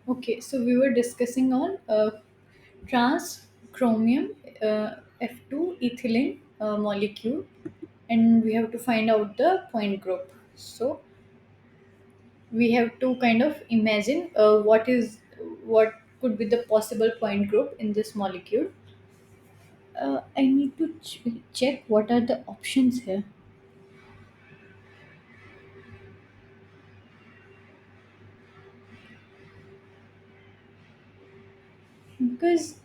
Okay, so we were discussing on trans chromium F2 ethylene molecule, and we have to find out the point group. So we have to kind of imagine what could be the possible point group in this molecule. I need to check what are the options here, because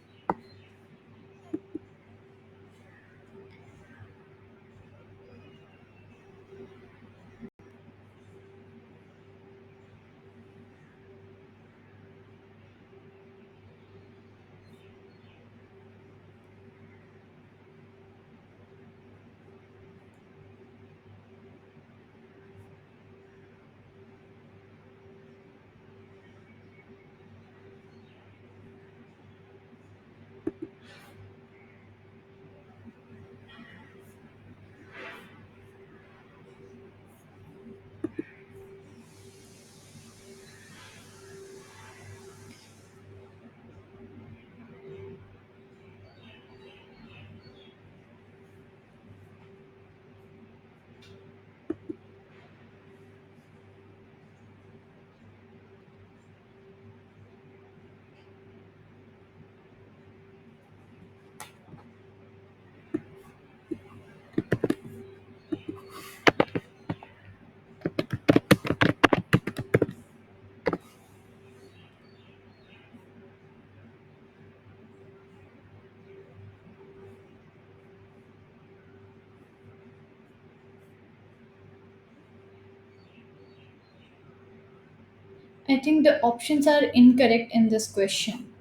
I think the options are incorrect in this question.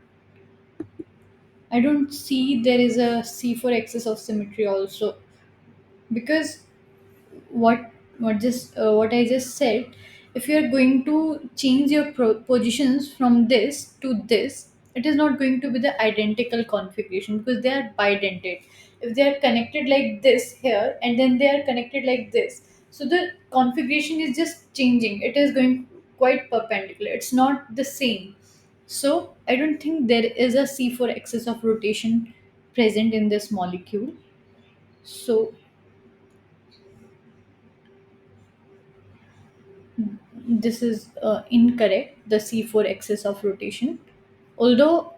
I don't see there is a C for excess of symmetry also, because what what I just said, if you are going to change your positions from this to this, it is not going to be the identical configuration because they are bidentate. If they are connected like this here and then they are connected like this, so the configuration is just changing. It is going quite perpendicular. It's not the same. So I don't think there is a C for excess of rotation present in this molecule. So this is incorrect, the C4 axis of rotation. Although,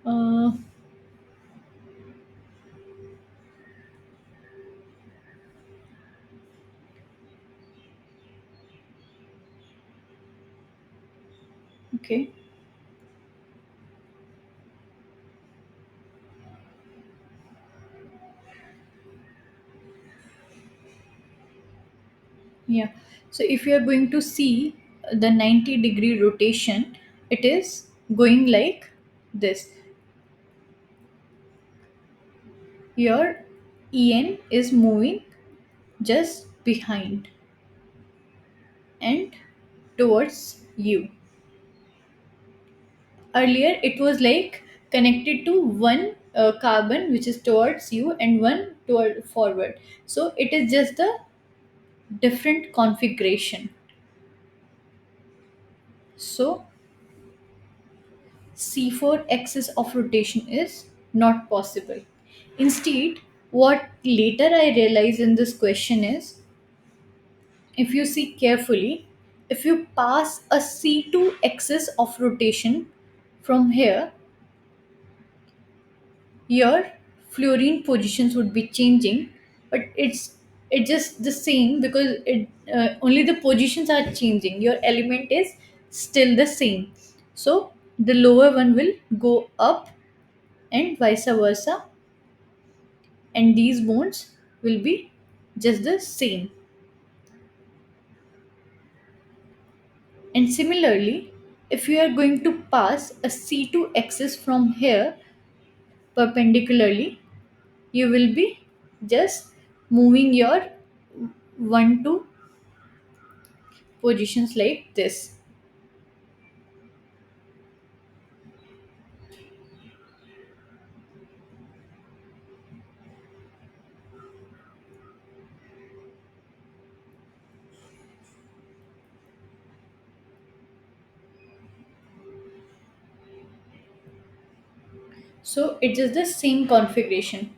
uh, okay, yeah. So if you are going to see the 90-degree rotation, it is going like this. Your En is moving just behind and towards you. Earlier, it was like connected to one carbon which is towards you and one toward forward. So it is just the different configuration. So C4 axis of rotation is not possible. Instead, what later I realized in this question is, if you see carefully, if you pass a C2 axis of rotation from here, your fluorine positions would be changing, but it's just the same because it only the positions are changing. Your element is still the same. So the lower one will go up and vice versa, and these bonds will be just the same. And similarly, if you are going to pass a C2 axis from here perpendicularly, you will be just moving your 1 2 positions like this. So it is the same configuration.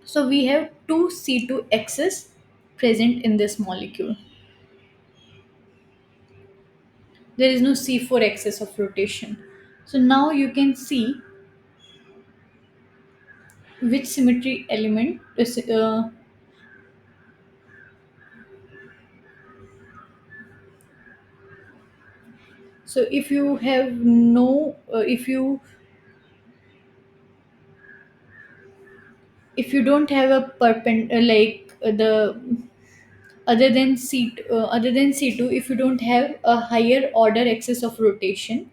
So we have two C2X's present in this molecule. There is no C4 axis of rotation. So now you can see which symmetry element is. So if you have no, if you don't have a like the other than C2, if you don't have a higher order axis of rotation,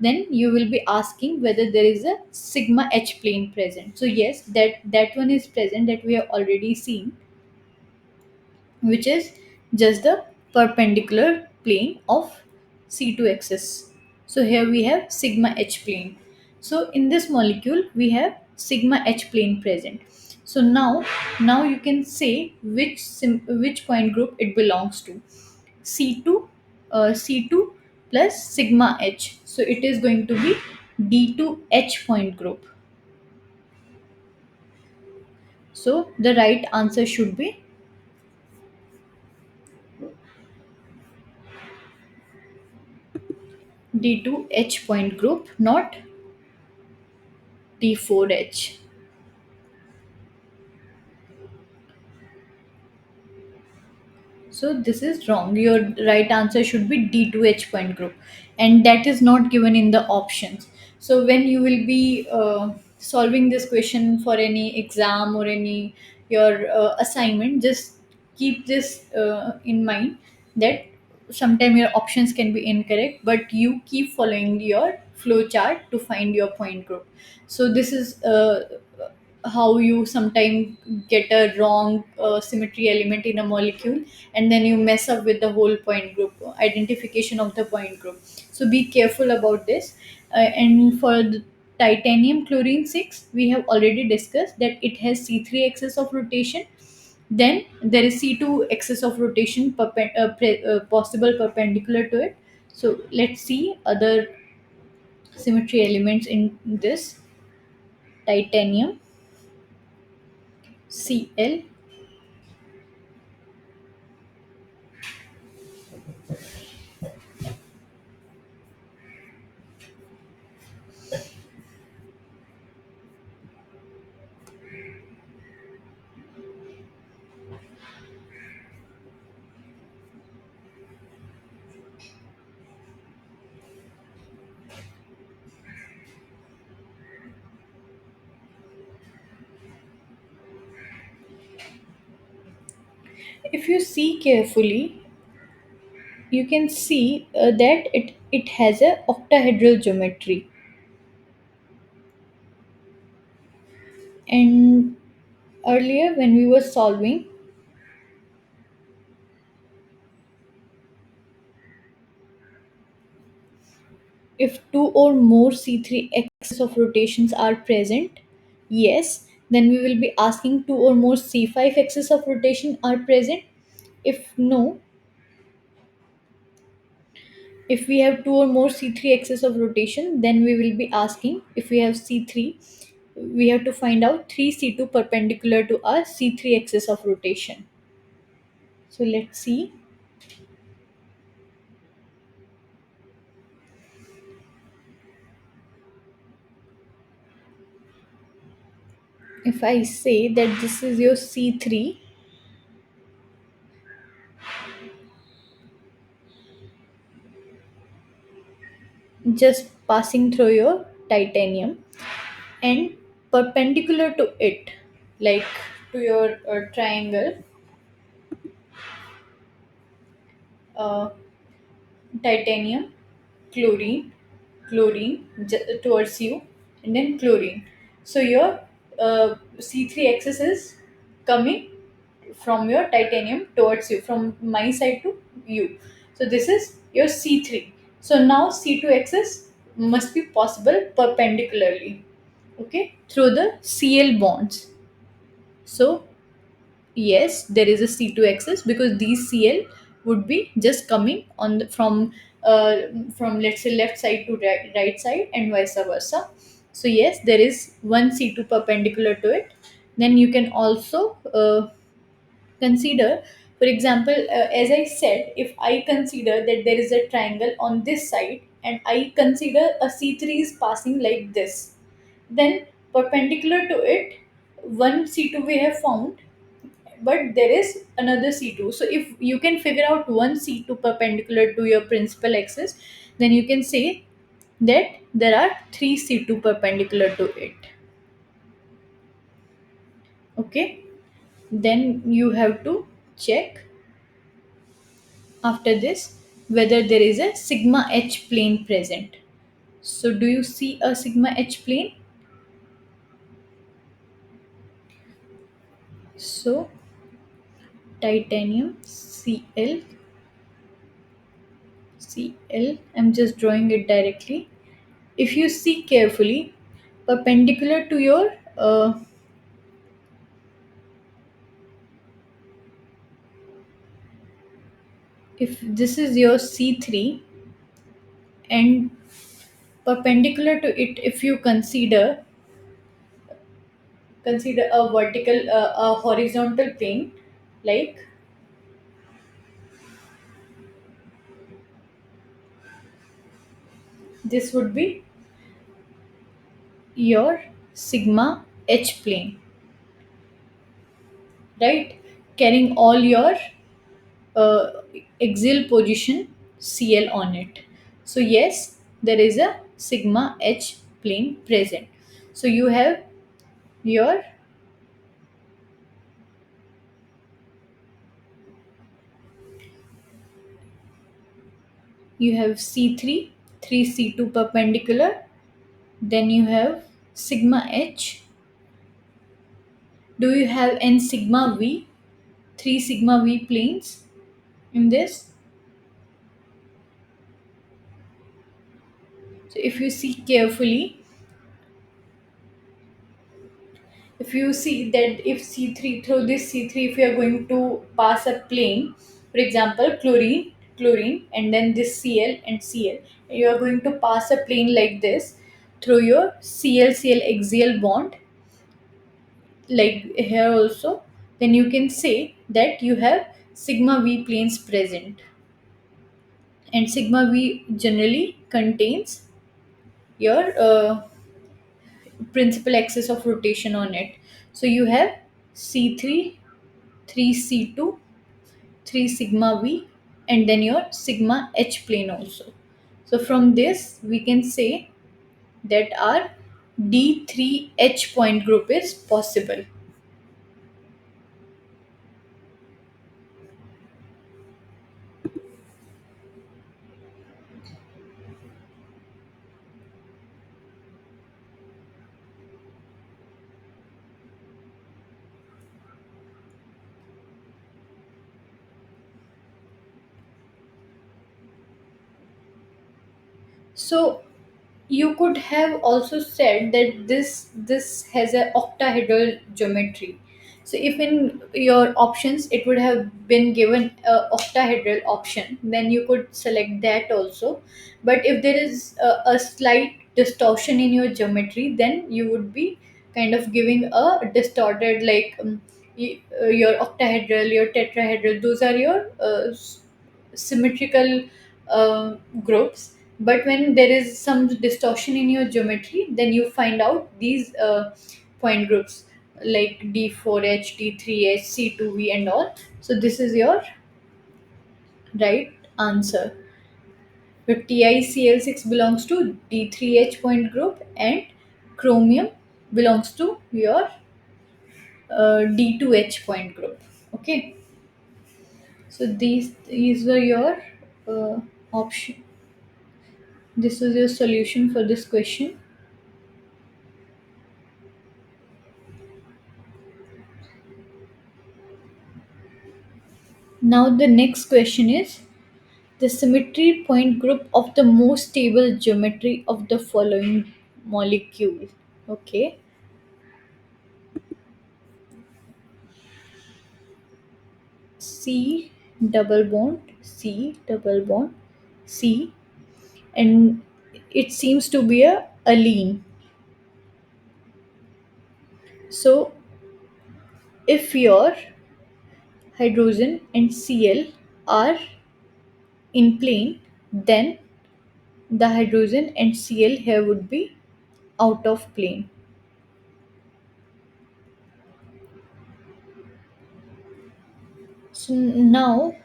then you will be asking whether there is a sigma h plane present. So yes, that one is present, that we have already seen, which is just the perpendicular plane of C2 axis. So here we have sigma h plane. So in this molecule we have sigma h plane present. So now you can say which point group it belongs to. C2, C2 plus sigma h. So it is going to be D2H point group. So the right answer should be D2H point group, not D4H. So this is wrong. Your right answer should be D2H point group, and that is not given in the options. So when you will be solving this question for any exam or any your assignment, just keep this in mind that sometimes your options can be incorrect, but you keep following your flow chart to find your point group. So this is how you sometimes get a wrong symmetry element in a molecule, and then you mess up with the whole point group identification of the point group. So be careful about this. And for the titanium chlorine 6, we have already discussed that it has C3 axis of rotation. Then there is C2 axis of rotation possible perpendicular to it. So let's see other symmetry elements in this. Titanium, Cl. If you see carefully, you can see that it has a octahedral geometry. And earlier when we were solving, if two or more C3 axis of rotations are present, yes, then we will be asking two or more C5 axis of rotation are present. If no, if we have two or more C3 axis of rotation, then we will be asking if we have C3, we have to find out 3 C2 perpendicular to our C3 axis of rotation. So let's see. If I say that this is your C3, just passing through your titanium, and perpendicular to it, like to your triangle, uh, titanium, chlorine, towards you, and then chlorine. So your C3 axis is coming from your titanium towards you, from my side to you. So this is your C3. So now C2 axis must be possible perpendicularly, okay, through the Cl bonds. So yes, there is a C2 axis because these Cl would be just coming from let's say left side to right side and vice versa. So yes, there is one C2 perpendicular to it. Then you can also consider, for example, as I said, if I consider that there is a triangle on this side and I consider a C3 is passing like this, then perpendicular to it, one C2 we have found, but there is another C2. So if you can figure out one C2 perpendicular to your principal axis, then you can say that there are three C2 perpendicular to it. Okay, then you have to check after this whether there is a sigma h plane present. So do you see a sigma h plane? So titanium Cl, I'm just drawing it directly. If you see carefully, perpendicular to your if this is your C3 and perpendicular to it, if you consider a vertical a horizontal plane, like this would be your sigma h plane, right? Carrying all your uh, axial position Cl on it. So yes, there is a sigma h plane present. So your you have C3, 3C2 perpendicular, then you have sigma h. Do you have n sigma v, 3 sigma v planes in this? So if you see carefully, if you see that if C3, through this C3, if you are going to pass a plane, for example, chlorine, and then this Cl and Cl, and you are going to pass a plane like this through your Cl axial bond, like here also, then you can say that you have sigma v planes present, and sigma v generally contains your principal axis of rotation on it. So you have C3, 3C2, 3 sigma v, and then your sigma h plane also. So from this we can say that our D3H point group is possible. So you could have also said that this has a octahedral geometry. So if in your options it would have been given a octahedral option, then you could select that also. But if there is a slight distortion in your geometry, then you would be kind of giving a distorted, like your octahedral, your tetrahedral, those are your symmetrical groups. But when there is some distortion in your geometry, then you find out these point groups like D4H, D3H, C2V, and all. So this is your right answer. Your TiCl6 belongs to D3H point group, and chromium belongs to your D2H point group. Okay, so these were your option. This was your solution for this question. Now the next question is the symmetry point group of the most stable geometry of the following molecule. Okay. C C double bond C, and it seems to be a alene. So if your hydrogen and Cl are in plane, then the hydrogen and Cl here would be out of plane. So now,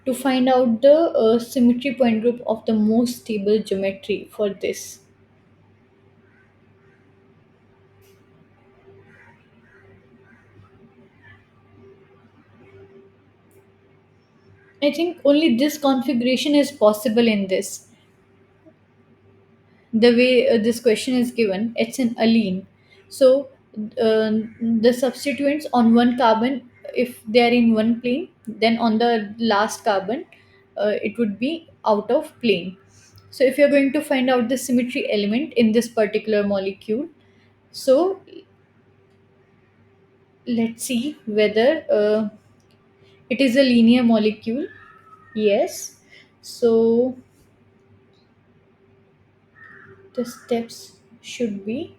to find out the symmetry point group of the most stable geometry for this, I think only this configuration is possible in this. The way this question is given, it's an alene. So the substituents on one carbon, if they are in one plane, then on the last carbon, it would be out of plane. So if you're going to find out the symmetry element in this particular molecule, so let's see whether it is a linear molecule. Yes. So the steps should be,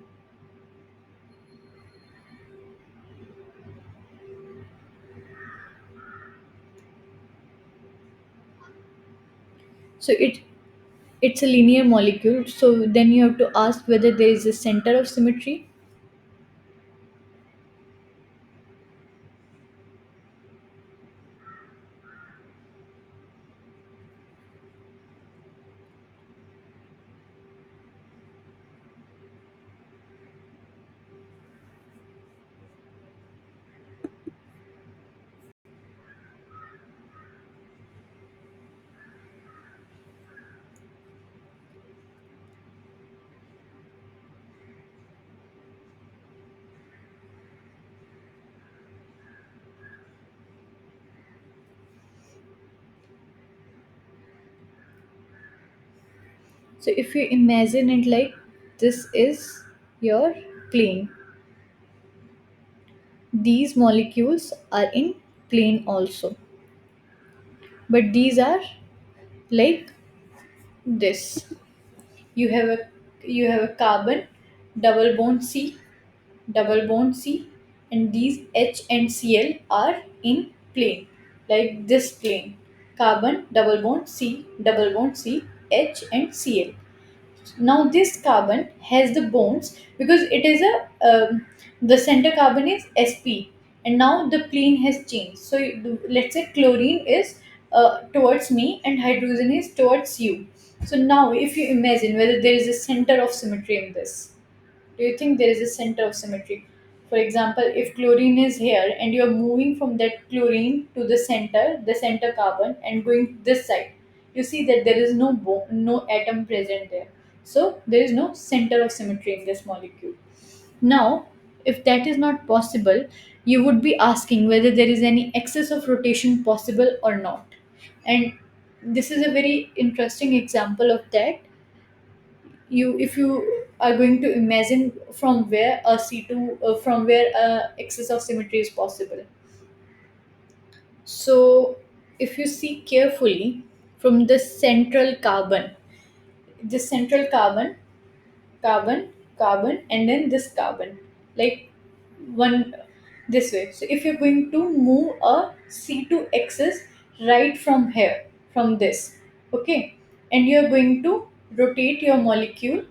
so it's a linear molecule, so then you have to ask whether there is a center of symmetry. So if you imagine it like this is your plane, these molecules are in plane also, but these are like this. You have a carbon, double bond C, double bond C, and these H and Cl are in plane, like this plane. Carbon, double bond C, double bond C, H and Cl. Now this carbon has the bonds because it is a the center carbon is sp, and now the plane has changed. So let's say chlorine is towards me and hydrogen is towards you. So now if you imagine whether there is a center of symmetry in this, do you think there is a center of symmetry? For example, if chlorine is here and you are moving from that chlorine to the center carbon, and going this side, you see that there is no atom present there. So there is no center of symmetry in this molecule. Now, if that is not possible, you would be asking whether there is any excess of rotation possible or not. And this is a very interesting example of that. You if you are going to imagine from where a C2 from where excess of symmetry is possible. So if you see carefully from the central carbon, this central carbon, carbon, carbon, and then this carbon, like one this way. So if you're going to move a C2 axis right from here, from this, okay, and you're going to rotate your molecule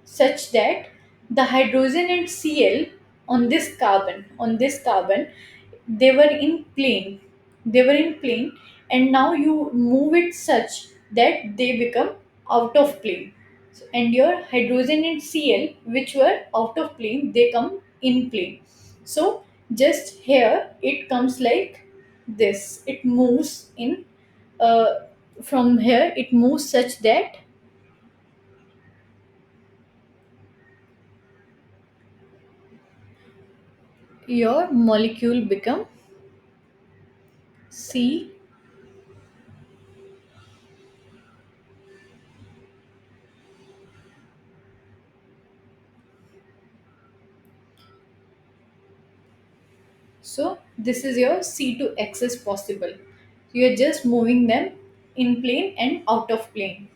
such that the hydrogen and Cl on this carbon, they were in plane. They were in plane, and now you move it such that they become out of plane. So, and your hydrogen and Cl, which were out of plane, they come in plane. So just here it comes like this. It moves in uh, from here. It moves such that your molecule become C. So this is your C2 axis possible. You are just moving them in plane and out of plane.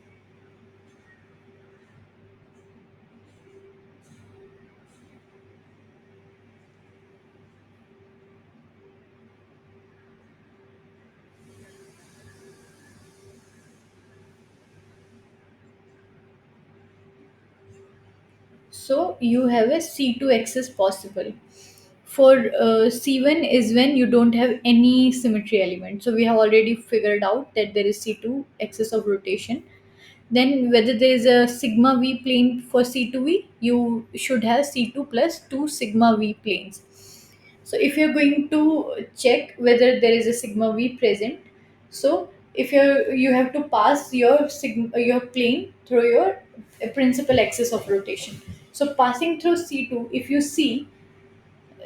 So you have a C2 axis possible. For C1 is when you don't have any symmetry element. So we have already figured out that there is C2 axis of rotation. Then whether there is a sigma v plane for C2v, you should have C2 plus 2 sigma v planes. So if you're going to check whether there is a sigma v present, so if you have to pass your plane through your principal axis of rotation. So passing through C2,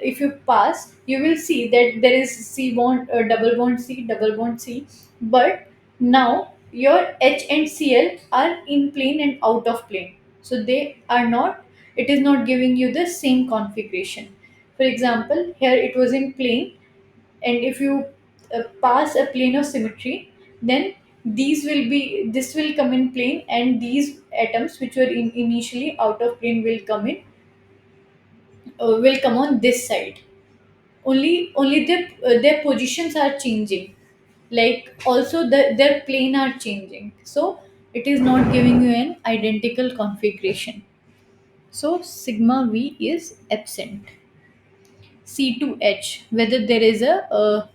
if you pass, you will see that there is C bond, double bond C, double bond C. But now your H and Cl are in plane and out of plane. So they are not, it is not giving you the same configuration. For example, here it was in plane, and if you pass a plane of symmetry, then this will come in plane, and these atoms which were initially out of plane will come on this side. Only their positions are changing, like also their plane are changing, so it is not giving you an identical configuration. So sigma v is absent. C2h, whether there is a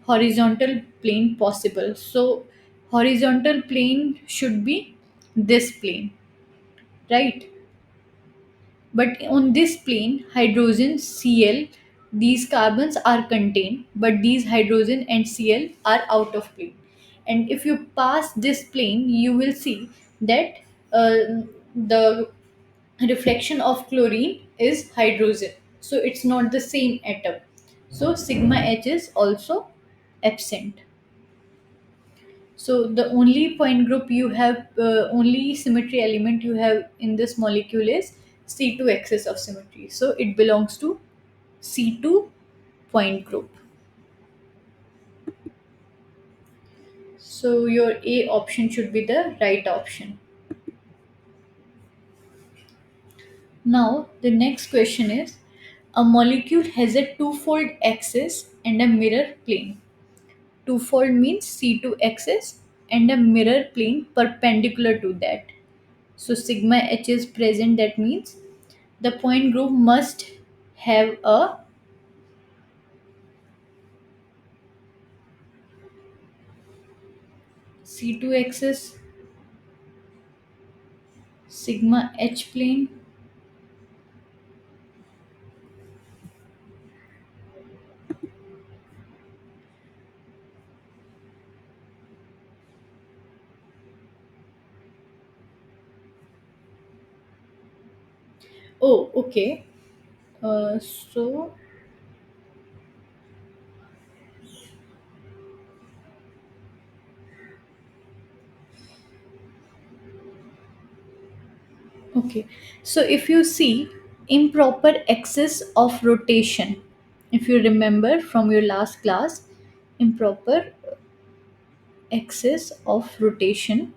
horizontal plane possible. So horizontal plane should be this plane, right? But on this plane, hydrogen Cl, these carbons are contained, but these hydrogen and Cl are out of plane. And if you pass this plane, you will see that the reflection of chlorine is hydrogen. So it's not the same atom. So sigma H is also absent. So the only point group you have, only symmetry element you have in this molecule is C2 axis of symmetry. So it belongs to C2 point group. So your A option should be the right option. Now the next question is, a molecule has a twofold axis and a mirror plane. Twofold means C2 axis and a mirror plane perpendicular to that. So sigma H is present, that means the point group must have a C2 axis, sigma H plane. Oh, okay. So, okay. So, if you see improper axis of rotation, if you remember from your last class, improper axis of rotation,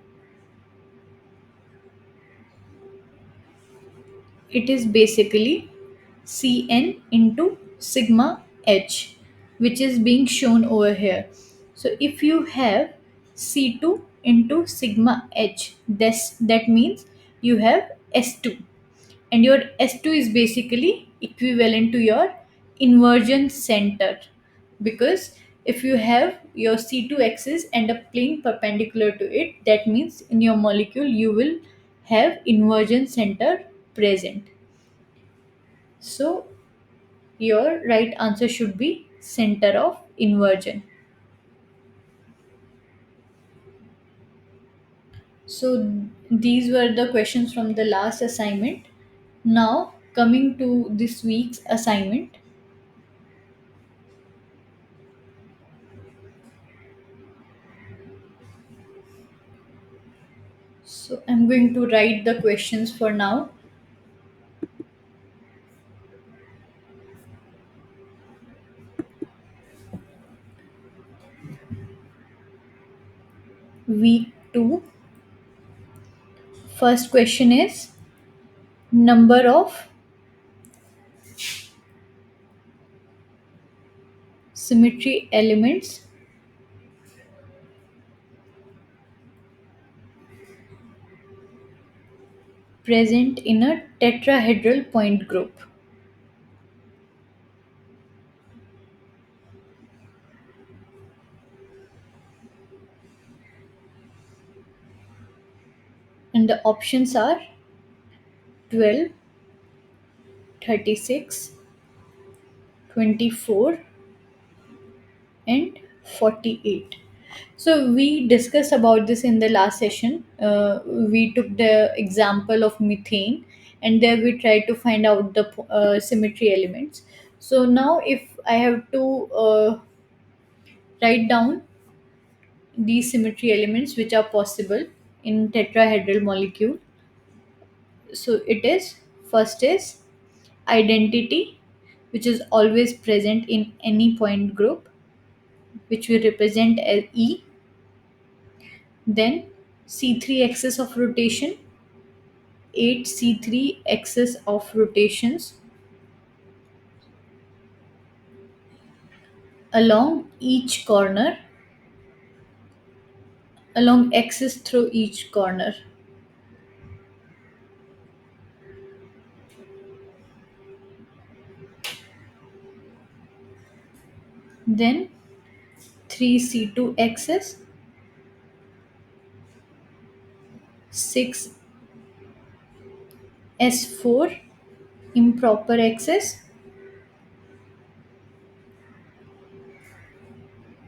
it is basically Cn into sigma h, which is being shown over here. So if you have C2 into sigma h, that means you have S2, and your S2 is basically equivalent to your inversion center, because if you have your C2 axis and a plane perpendicular to it, that means in your molecule you will have inversion center present. So your right answer should be center of inversion. So these were the questions from the last assignment. Now coming to this week's assignment. So I'm going to write the questions for now. Week 2. First question is number of symmetry elements present in a tetrahedral point group. And the options are 12, 36, 24, and 48. So we discussed about this in the last session. We took the example of methane, and there we tried to find out the symmetry elements. So now, if I have to write down these symmetry elements which are possible in tetrahedral molecule, so it is first is identity, which is always present in any point group, which we represent as E. Then C3 axis of rotation, 8 C3 axis of rotations along each corner, along axis through each corner. Then 3 C2 axis, 6 S4 improper axis,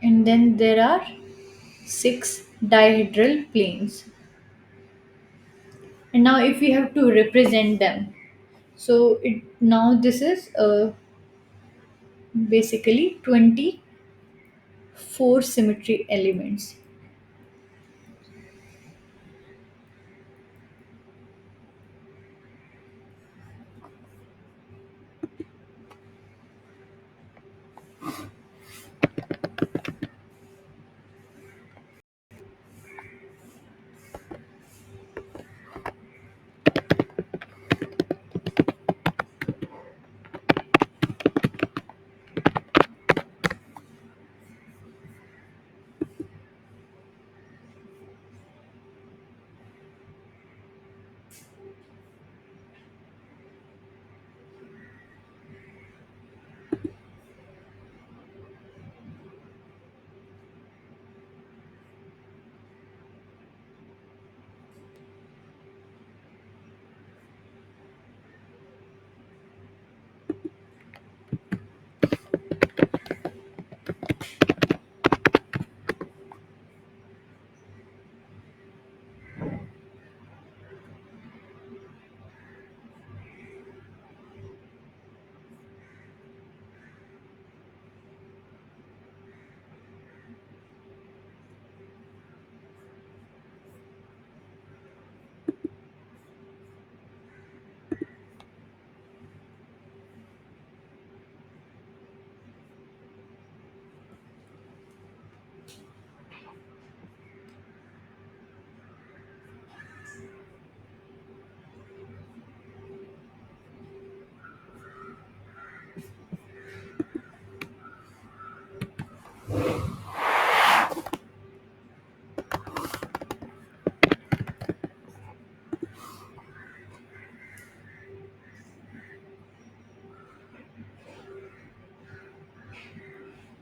and then there are 6 dihedral planes. And now if we have to represent them, so it now this is basically 24 symmetry elements.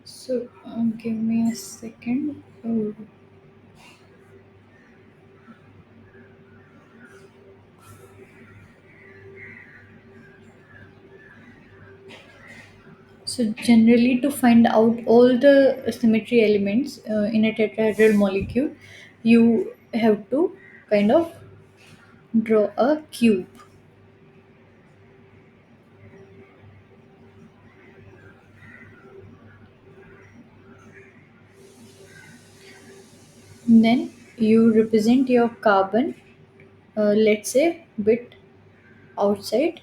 So give me a second. So generally, to find out all the symmetry elements in a tetrahedral molecule, you have to kind of draw a cube. Then you represent your carbon, let's say, bit outside.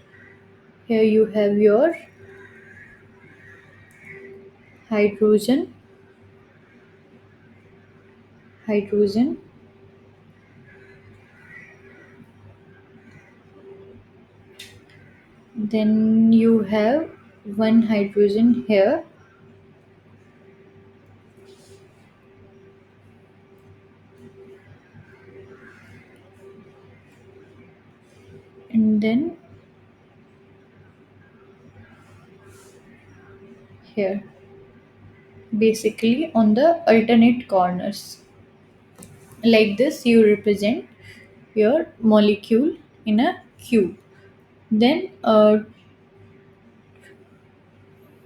Here you have your hydrogen, hydrogen. Then you have one hydrogen here. and then here, basically on the alternate corners. Like this, you represent your molecule in a cube. Then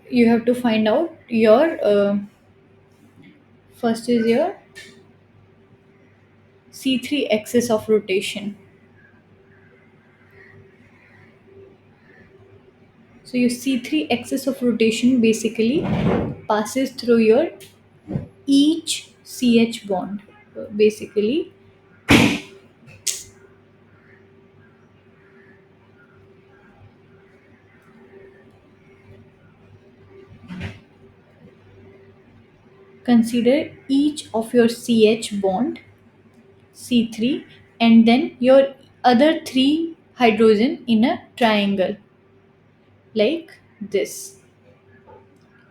you have to find out your first is your C3 axis of rotation. So your C3 axis of rotation basically passes through your each CH bond. Basically, consider each of your CH bond C3 and then your other three hydrogen in a triangle like this.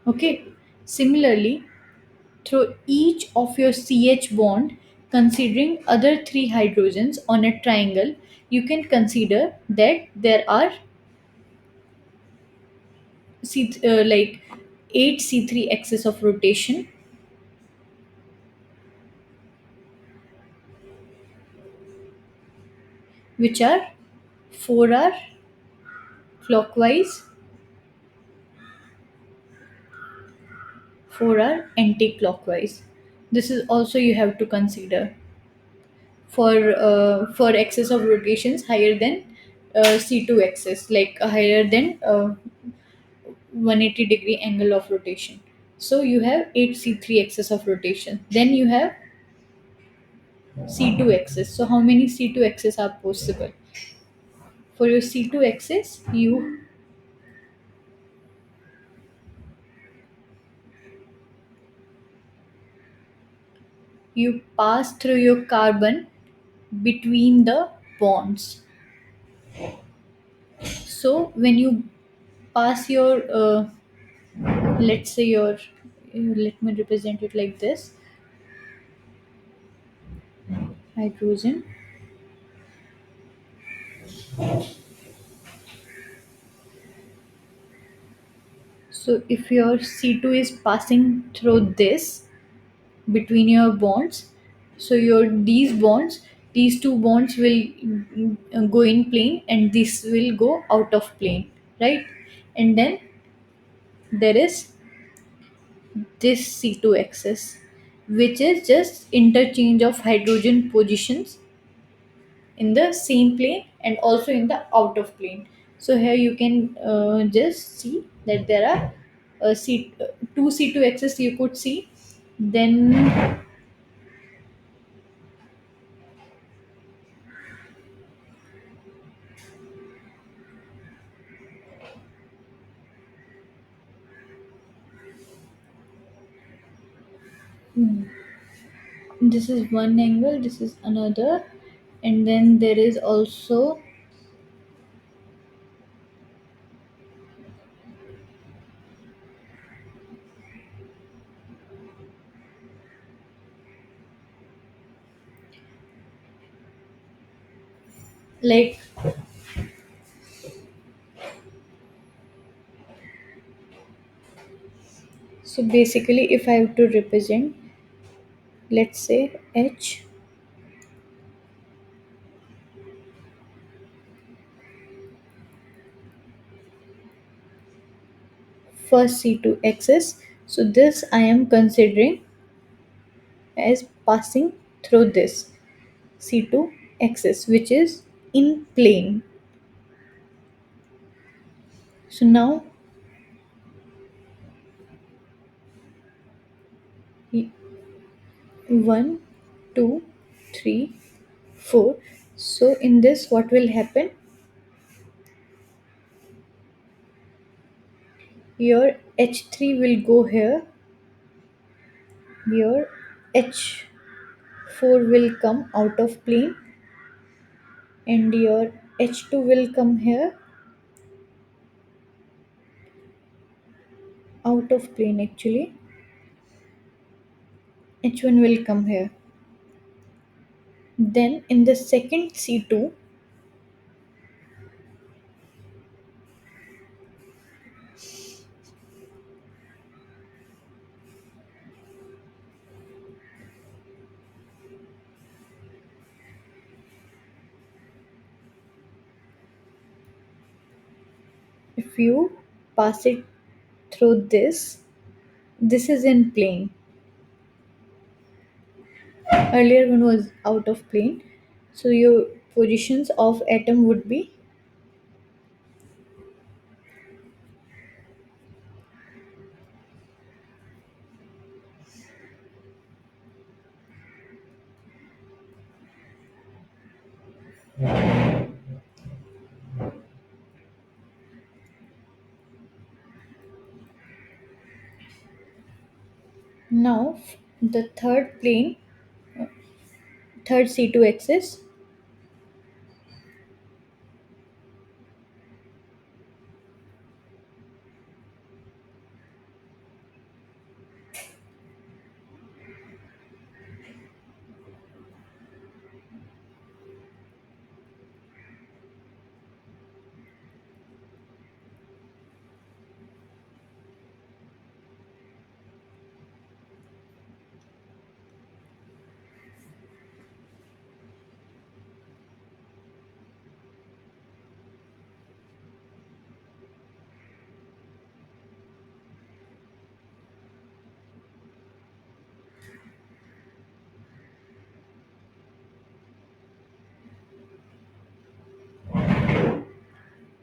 Okay. Similarly, through each of your CH bond, considering other three hydrogens on a triangle, you can consider that there are like 8 C3 axis of rotation, which are 4 are clockwise, 4 are anti-clockwise. This is also you have to consider for axis of rotations higher than C2 axis, like higher than 180-degree angle of rotation. So you have 8 C3 axis of rotation. Then you have C2 axis. So how many C2 axis are possible? For your C2 axis, you pass through your carbon between the bonds. So when you pass your let's say your let me represent it like this, hydrogen. So if your C2 is passing through this between your bonds, so your these two bonds will go in plane and this will go out of plane, right? And then there is this C2 axis, which is just interchange of hydrogen positions in the same plane and also in the out of plane. So here you can just see that there are two C2 axes you could see. Then this is one angle, this is another, and then there is also like, so basically if I have to represent, let's say H, first C2 axis, so this I am considering as passing through this C2 axis which is in plane. So now y- 1, 2, 3, 4. So in this what will happen? Your H3 will go here, your H4 will come out of plane, and your H2 will come here, out of plane actually. H1 will come here. Then in the second C2, If you pass it through this is in plane. Earlier one was out of plane. So your positions of atom would be now the third plane, third C2 axis.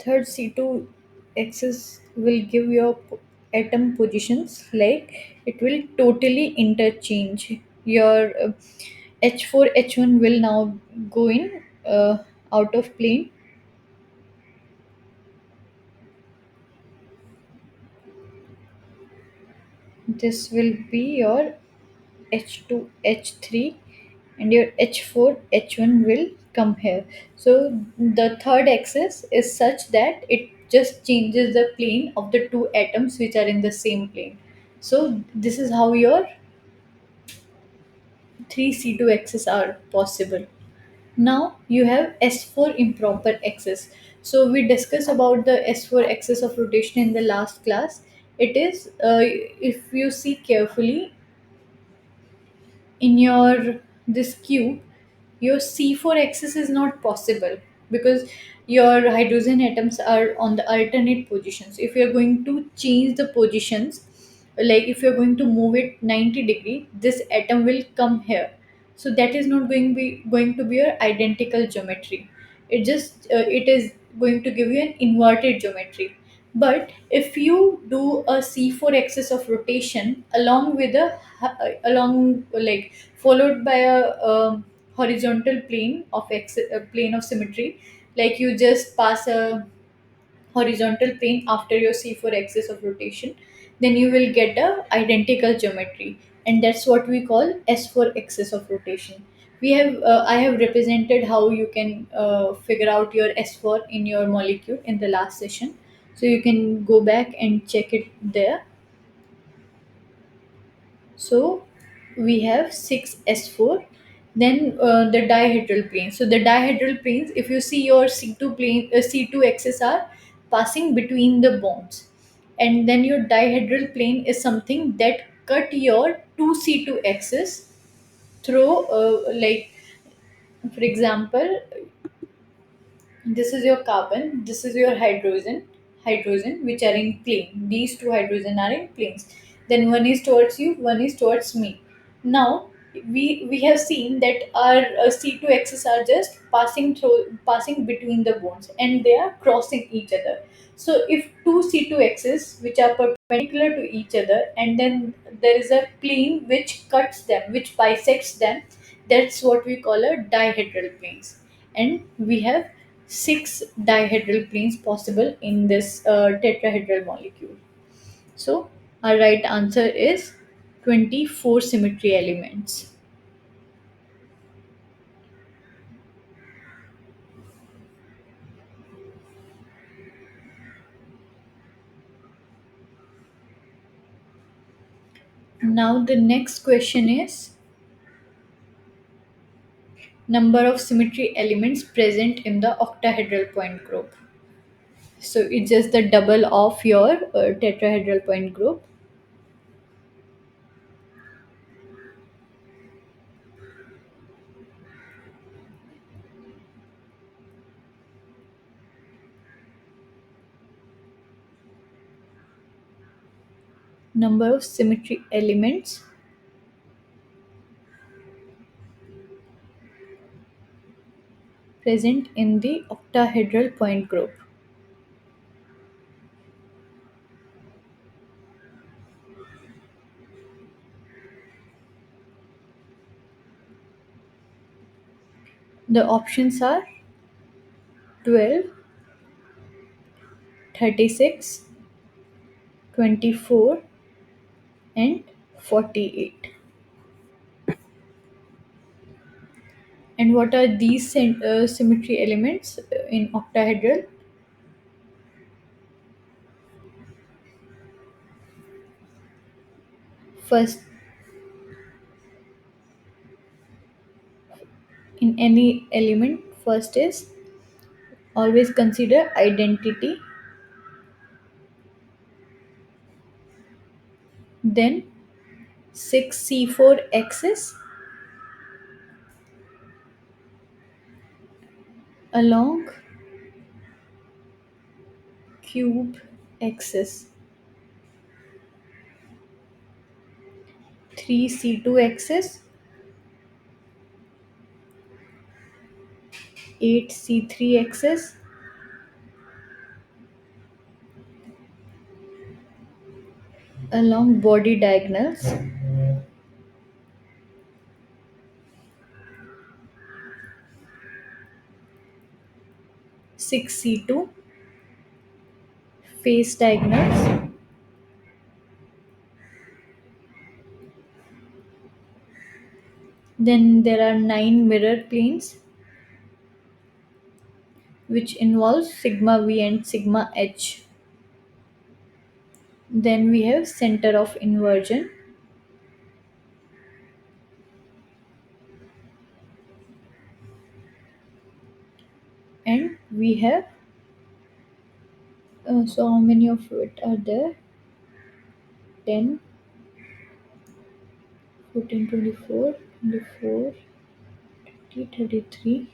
Third C2 axis will give your atom positions, like it will totally interchange. Your H4 H1 will now go in out of plane. This will be your H2 H3, and your H4 H1 will come here. So the third axis is such that it just changes the plane of the two atoms which are in the same plane. So this is how your 3C2 axis are possible. Now you have S4 improper axis. So we discussed about the S4 axis of rotation in the last class. It is, if you see carefully, in your this cube, your C4 axis is not possible because your hydrogen atoms are on the alternate positions. If you're going to change the positions, like if you're going to move it 90-degree, this atom will come here. So that is not going to be your identical geometry. It is going to give you an inverted geometry. But if you do a C4 axis of rotation along with along like followed by a horizontal plane of symmetry, like you just pass a horizontal plane after your C4 axis of rotation, then you will get a identical geometry, and that's what we call S4 axis of rotation. I have represented how you can figure out your S4 in your molecule in the last session, so you can go back and check it there. So we have 6s4. Then the dihedral planes. So the dihedral planes, if you see your C2 axis are passing between the bonds, and then your dihedral plane is something that cut your 2C2 axis through, for example, this is your carbon, this is your hydrogen which are in plane. These two hydrogen are in planes. Then one is towards you, one is towards me. Now we have seen that our C2 axis are just passing between the bonds, and they are crossing each other. So if two C2 axes which are perpendicular to each other, and then there is a plane which cuts them, which bisects them, that's what we call a dihedral planes. And we have six dihedral planes possible in this tetrahedral molecule. So our right answer is 24 symmetry elements. Now the next question is number of symmetry elements present in the octahedral point group. So it's just the double of your tetrahedral point group. number of symmetry elements present in the octahedral point group. The options are 12, 36, 24, and 48. And what are these symmetry elements in octahedral? First, in any element, first is always consider identity, then 6C4 axis along cube axis, 3C2 axis, 8C3 axis, along body diagonals, 6C2 face diagonals, then there are 9 mirror planes which involves sigma v and sigma h. Then we have center of inversion, and we have so how many of it are there? 10, 14, 24, 24, 30, 33.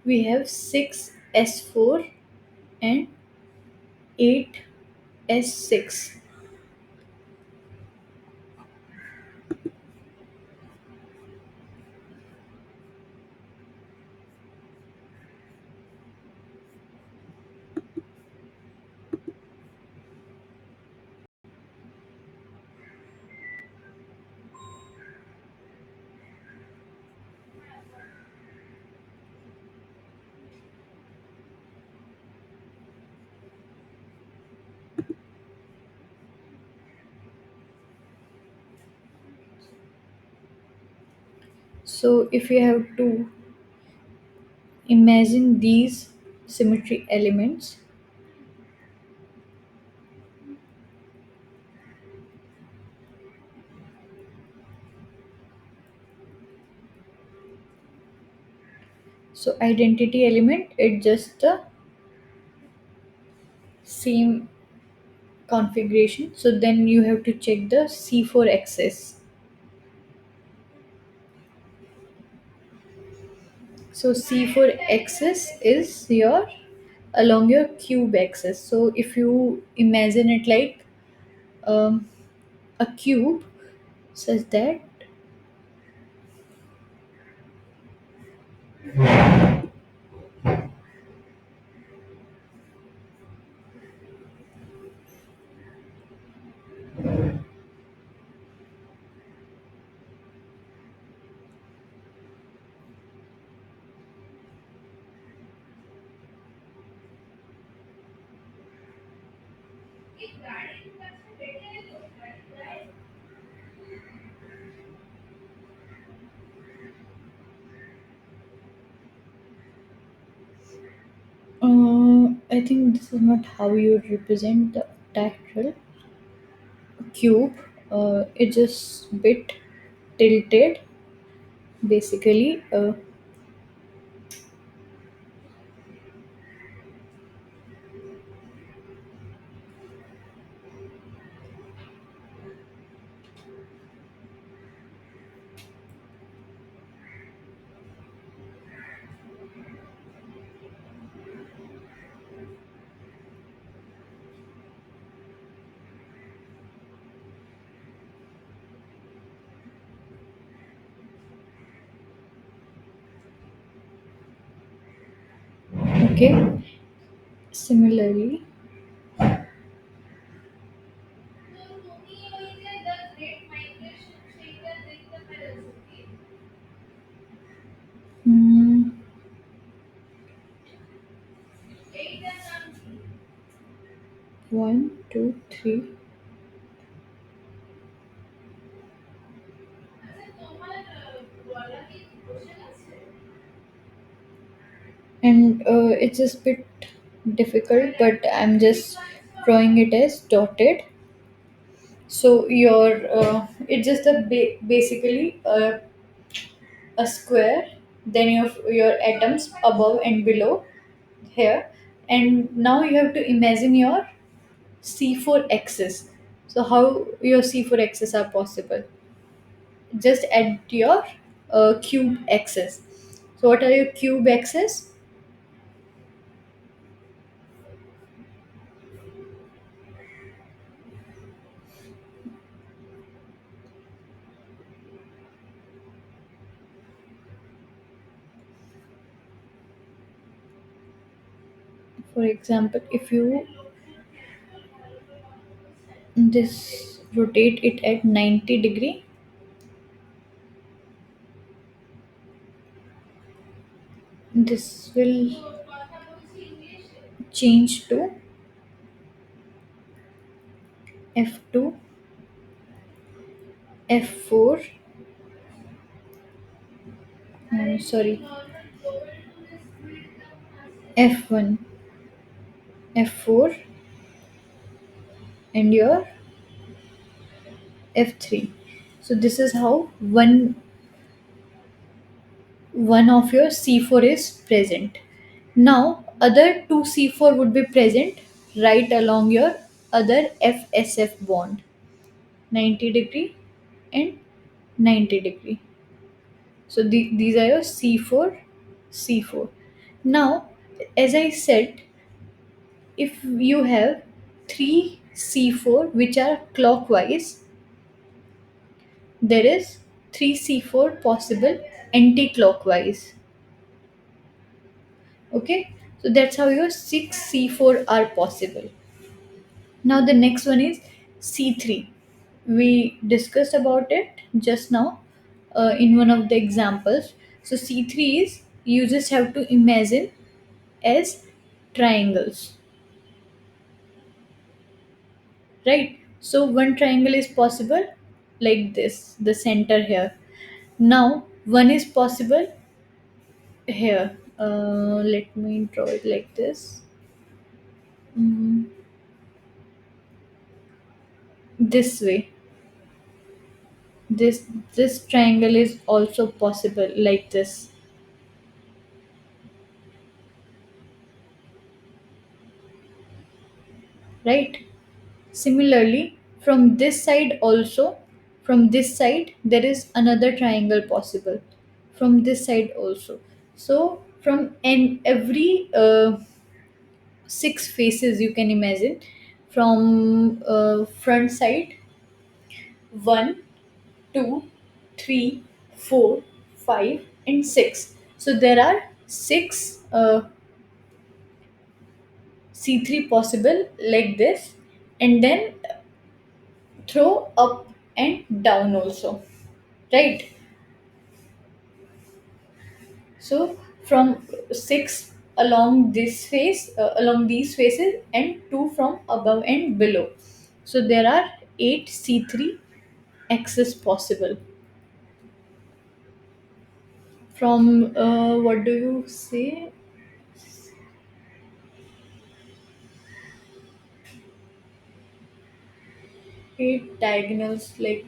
We have 6S4 and 8S6. So if you have to imagine these symmetry elements, so identity element, it's just the same configuration. So then you have to check the C4 axis. So C4 axis is your along your cube axis. So if you imagine it like um, a cube, such that I think this is not how you represent the octahedral cube. It's just bit tilted, basically. Okay. Similarly, mm, 1, 2, 3, and it's just bit difficult, but I'm just drawing it as dotted. So your it's just basically a square, then your atoms above and below here, and now you have to imagine your C4 axis. So how your C4 axis are possible? Just add your cube axis. So what are your cube axis? For example, if you this rotate it at 90 degree, this will change to F2, F4, sorry, F1, F4, and your F3. So this is how one of your C4 is present. Now other two C4 would be present right along your other FSF bond, 90 degree and 90 degree. So these are your C4, C4. Now, as I said, if you have three C4 which are clockwise, there is three C4 possible anti-clockwise. Okay, so that's how your six C4 are possible. Now the next one is C3. We discussed about it just now in one of the examples. So C3 is you just have to imagine as triangles, right? So one triangle is possible like this, the center here. Now one is possible here. Let me draw it like this. Mm, this way. This triangle is also possible like this, right? Similarly, from this side also, from this side there is another triangle possible. From this side also. So from every six faces you can imagine, from front side, one, two, three, 4, 5, and 6. So there are six C3 possible like this, and then throw up and down also, right? So from 6 along this face, along these faces, and 2 from above and below. So there are 8 C3 axes possible. From what do you say? 8 diagonals, like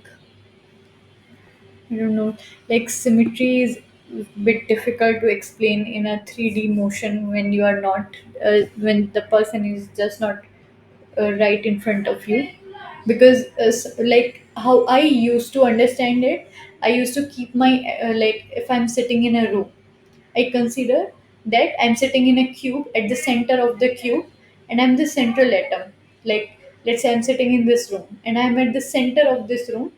I don't know, like symmetry is a bit difficult to explain in a 3D motion when you are not, when the person is just not right in front of you. Because like how I used to understand it, I used to keep my, like if I'm sitting in a room, I consider that I'm sitting in a cube at the center of the cube, and I'm the central atom. Like, let's say I'm sitting in this room and I'm at the center of this room.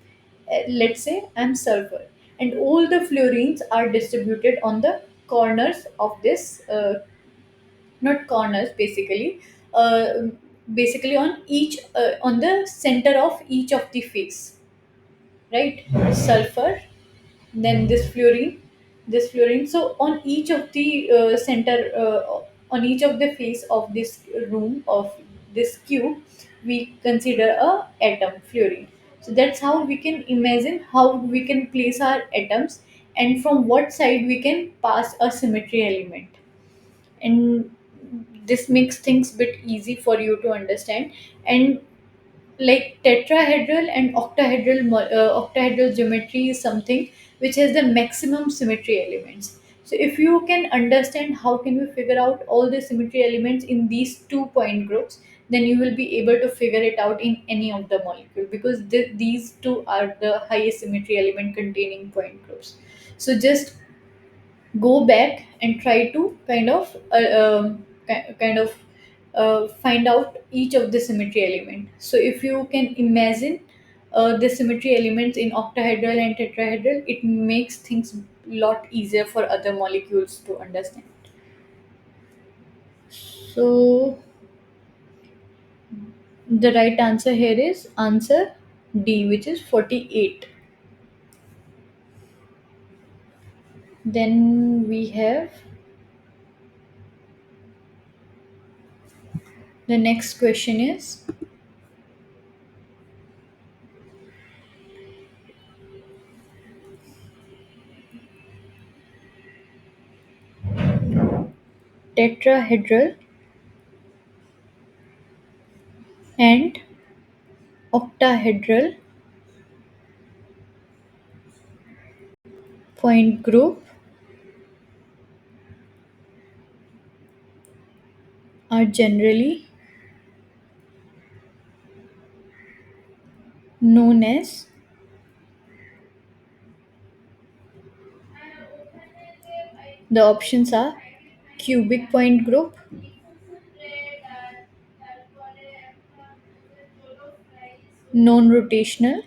Let's say I'm sulfur, and all the fluorines are distributed on the corners of this, not corners basically, uh, basically on each, on the center of each of the face, right? Sulfur, then this fluorine. So on each of the center, on each of the face of this room of this cube, we consider a atom fluorine. So that's how we can imagine how we can place our atoms, and from what side we can pass a symmetry element. And this makes things bit easy for you to understand. And like tetrahedral and octahedral geometry is something which has the maximum symmetry elements. So if you can understand how can we figure out all the symmetry elements in these 2 point groups, then you will be able to figure it out in any of the molecule, because these two are the highest symmetry element containing point groups. So just go back and try to kind of find out each of the symmetry element. So if you can imagine the symmetry elements in octahedral and tetrahedral, it makes things lot easier for other molecules to understand. So the right answer here is answer D, which is 48. Then we have the next question is tetrahedral and octahedral point group are generally known as, the options are cubic point group, non-rotational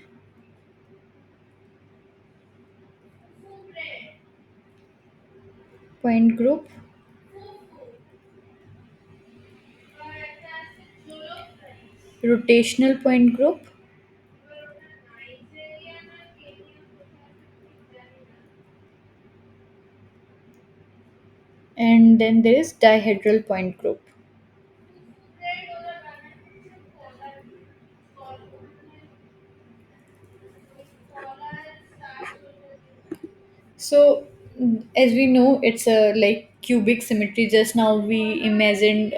point group, rotational point group, and then there is dihedral point group. So as we know, it's a like cubic symmetry. Just now we imagined,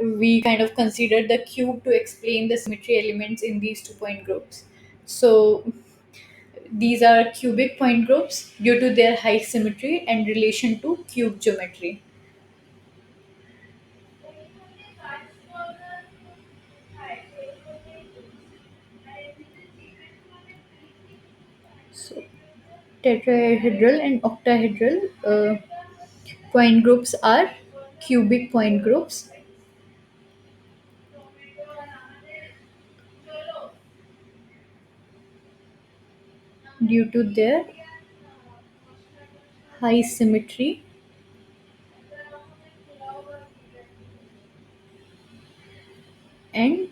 we kind of considered the cube to explain the symmetry elements in these 2 point groups. So these are cubic point groups due to their high symmetry and relation to cube geometry. So tetrahedral and octahedral point groups are cubic point groups due to their high symmetry and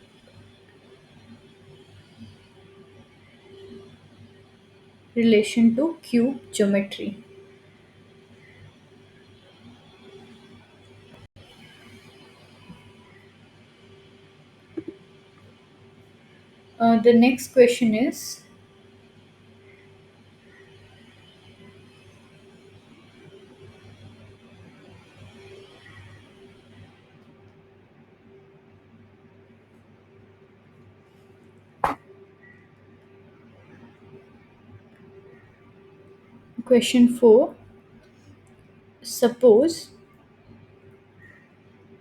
relation to cube geometry. The next question is question 4. Suppose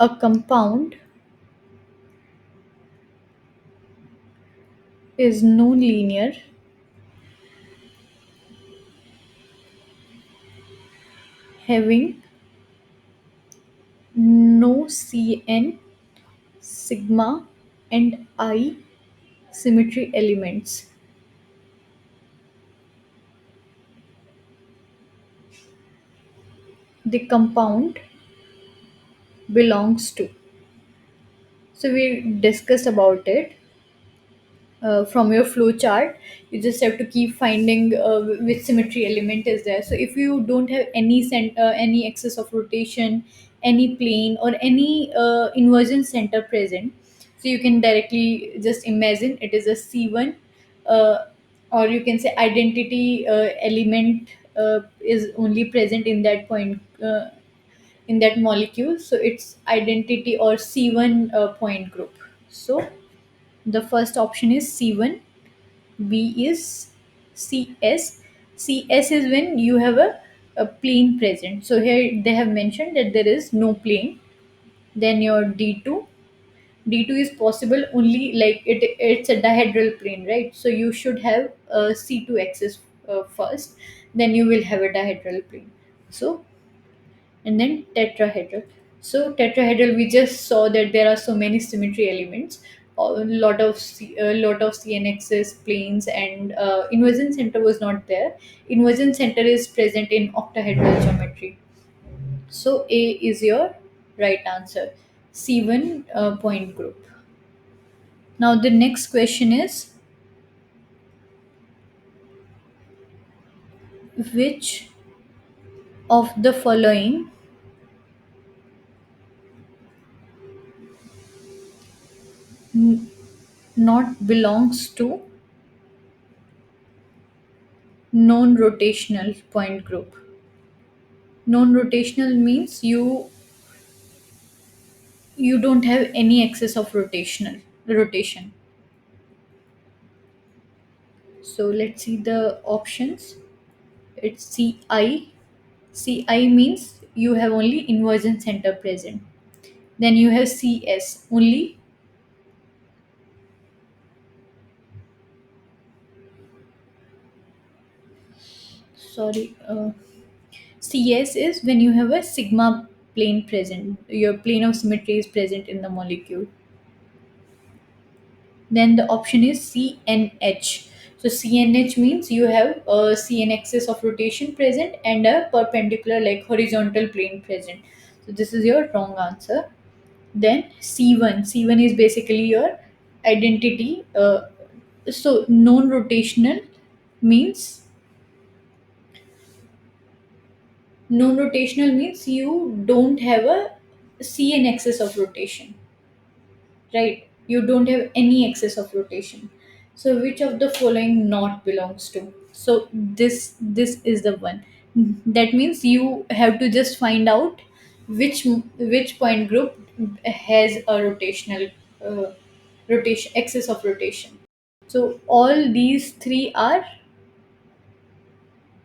a compound is non-linear having no Cn, sigma, and I symmetry elements. The compound belongs to. So we discussed about it from your flow chart. You just have to keep finding which symmetry element is there. So if you don't have any excess of rotation, any plane, or any inversion center present, so you can directly just imagine it is a C1, uh, or you can say identity element is only present in that point, in that molecule, so it's identity or C1 point group. So the first option is C1. B is CS. CS is when you have a plane present. So here they have mentioned that there is no plane. Then your D2. D2 is possible only like it's a dihedral plane, right? So you should have a C2 axis first, then you will have a dihedral plane. So and then tetrahedral. So tetrahedral, we just saw that there are so many symmetry elements, a lot of CNXs, planes, and inversion center was not there. Inversion center is present in octahedral geometry. So A is your right answer. C1 point group. Now the next question is, which of the following n- not belongs to non-rotational point group? Non-rotational means you don't have any excess of rotational rotation. So let's see the options. It's Ci means you have only inversion center present. Then you have Cs only. Sorry, Cs is when you have a sigma plane present, your plane of symmetry is present in the molecule. Then the option is CNH. So CNH means you have a CN axis of rotation present and a perpendicular like horizontal plane present. So this is your wrong answer. Then C1. C1 is basically your identity. So non-rotational means non-rotational means you don't have a CN axis of rotation, right? You don't have any excess of rotation. So which of the following not belongs to? So this is the one. That means you have to just find out which point group has a rotational rotation excess of rotation. So all these three are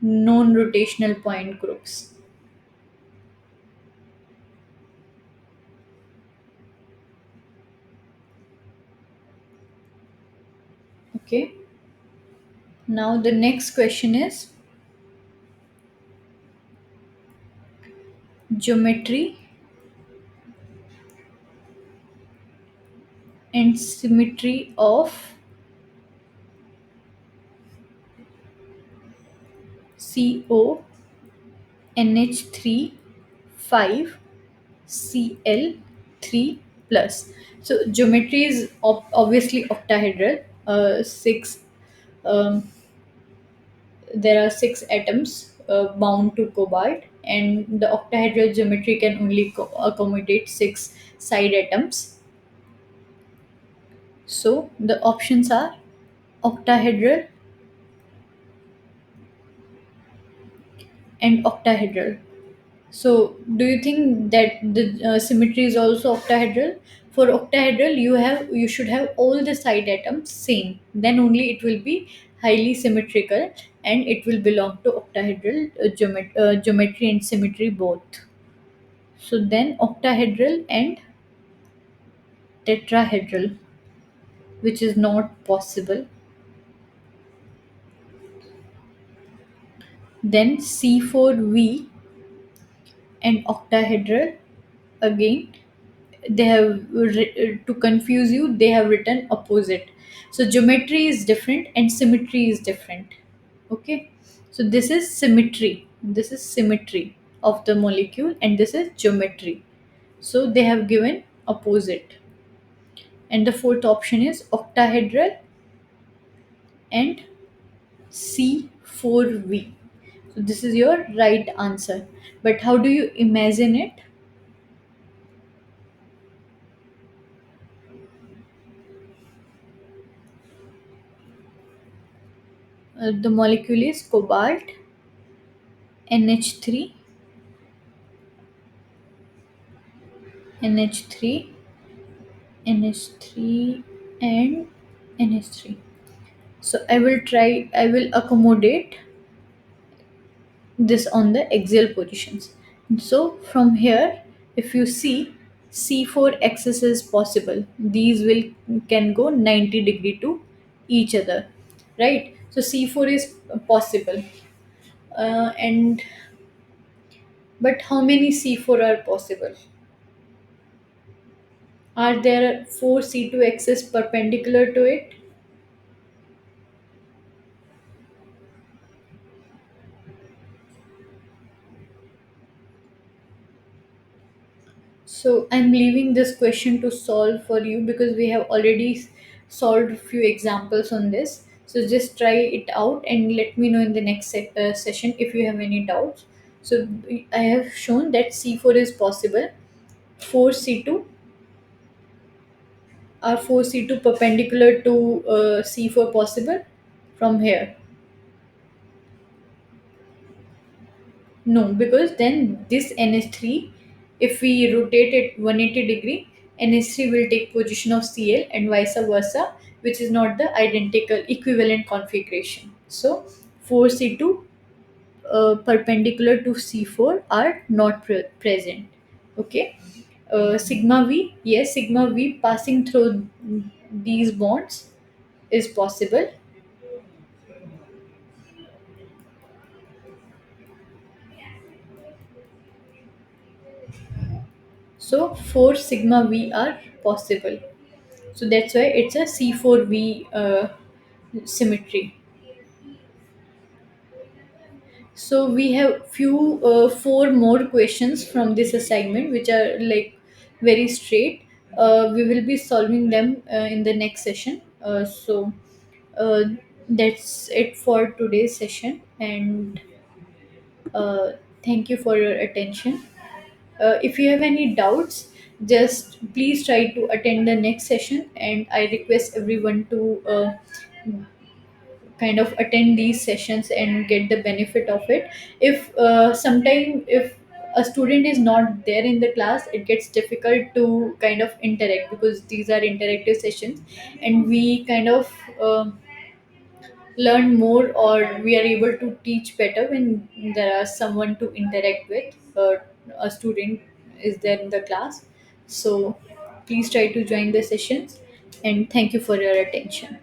non-rotational point groups. Okay, now the next question is geometry and symmetry of CO NH3 5 Cl3 plus. So geometry is obviously octahedral. Six um, There are six atoms bound to cobalt, and the octahedral geometry can only accommodate six side atoms. So the options are octahedral and octahedral. So, do you think that the symmetry is also octahedral? For octahedral, you should have all the side atoms same. Then only it will be highly symmetrical, and it will belong to octahedral geometry and symmetry both. So then octahedral and tetrahedral, which is not possible. Then C4V and octahedral, again they have to confuse you, they have written opposite. So geometry is different and symmetry is different. Okay, so this is symmetry of the molecule, and this is geometry. So they have given opposite. And the fourth option is octahedral and C4V. So this is your right answer. But how do you imagine it? The molecule is cobalt, NH3, NH3, NH3, and NH3. So I will accommodate this on the axial positions. So from here, if you see, C4 axis is possible. These will can go 90-degree to each other, right? So C4 is possible. And but how many C4 are possible? Are there four C2 axes perpendicular to it? So I'm leaving this question to solve for you because we have already solved a few examples on this. So just try it out and let me know in the next session if you have any doubts. So I have shown that C4 is possible. 4C2 are 4C2 perpendicular to C4 possible from here? No, because then this NH3, if we rotate it 180-degree, NH3 will take position of Cl and vice versa, which is not the identical equivalent configuration. So 4C2 perpendicular to C4 are not present. Okay. Sigma V, yes, sigma V passing through these bonds is possible. So 4 sigma V are possible. So that's why it's a C4V symmetry. So we have few four more questions from this assignment, which are like very straight. We will be solving them in the next session. Uh, that's it for today's session, and uh, thank you for your attention. If you have any doubts, just please try to attend the next session, and I request everyone to kind of attend these sessions and get the benefit of it. If sometime if a student is not there in the class, it gets difficult to kind of interact because these are interactive sessions, and we kind of learn more, or we are able to teach better when there are someone to interact with. A student is there in the class. So please try to join the sessions, and thank you for your attention.